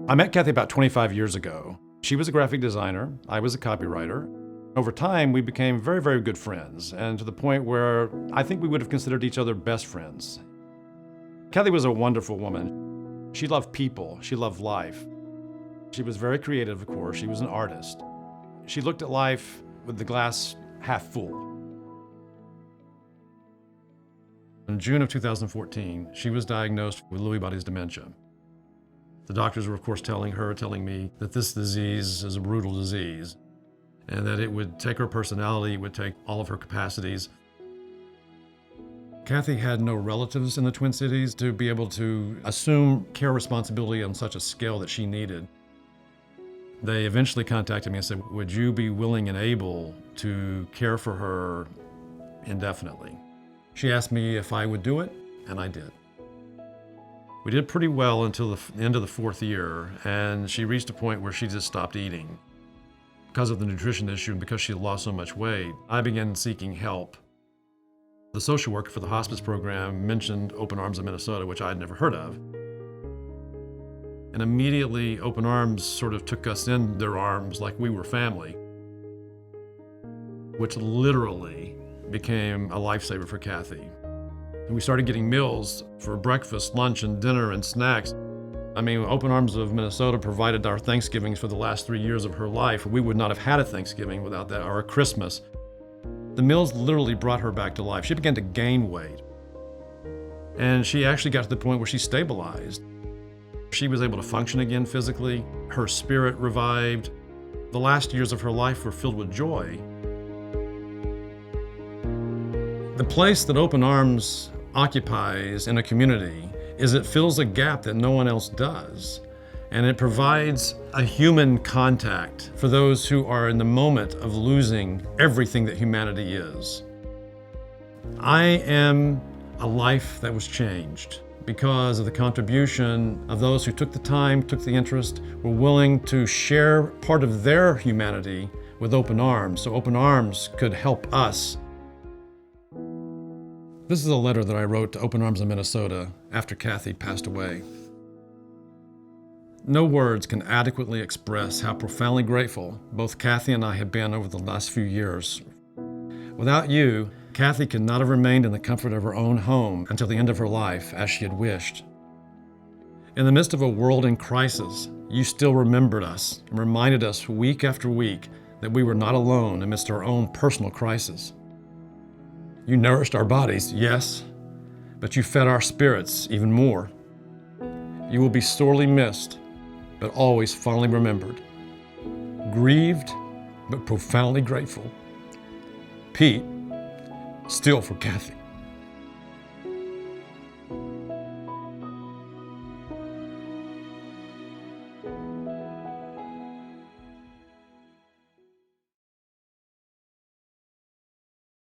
I met Kathy about 25 years ago. She was a graphic designer, I was a copywriter. Over time, we became very, very good friends, and to the point where I think we would have considered each other best friends. Kathy was a wonderful woman. She loved people, she loved life. She was very creative, of course. She was an artist. She looked at life with the glass half full. In June of 2014, she was diagnosed with Lewy bodies dementia. The doctors were, of course, telling me that this disease is a brutal disease and that it would take her personality, it would take all of her capacities. Kathy had no relatives in the Twin Cities to be able to assume care responsibility on such a scale that she needed. They eventually contacted me and said, would you be willing and able to care for her indefinitely? She asked me if I would do it, and I did. We did pretty well until the end of the 4th year, and she reached a point where she just stopped eating. Because of the nutrition issue and because she had lost so much weight, I began seeking help. The social worker for the hospice program mentioned Open Arms of Minnesota, which I had never heard of. And immediately, Open Arms sort of took us in their arms like we were family, which literally became a lifesaver for Kathy. And we started getting meals for breakfast, lunch, and dinner, and snacks. I mean, Open Arms of Minnesota provided our Thanksgivings for the last 3 years of her life. We would not have had a Thanksgiving without that, or a Christmas. The meals literally brought her back to life. She began to gain weight. And she actually got to the point where she stabilized. She was able to function again physically. Her spirit revived. The last years of her life were filled with joy. The place that Open Arms occupies in a community is it fills a gap that no one else does. And it provides a human contact for those who are in the moment of losing everything that humanity is. I am a life that was changed because of the contribution of those who took the time, took the interest, were willing to share part of their humanity with Open Arms, so Open Arms could help us. This is a letter that I wrote to Open Arms of Minnesota after Kathy passed away. No words can adequately express how profoundly grateful both Kathy and I have been over the last few years. Without you, Kathy could not have remained in the comfort of her own home until the end of her life, as she had wished. In the midst of a world in crisis, you still remembered us and reminded us week after week that we were not alone amidst our own personal crisis. You nourished our bodies, yes, but you fed our spirits even more. You will be sorely missed, but always fondly remembered. Grieved, but profoundly grateful. Pete, still for Kathy.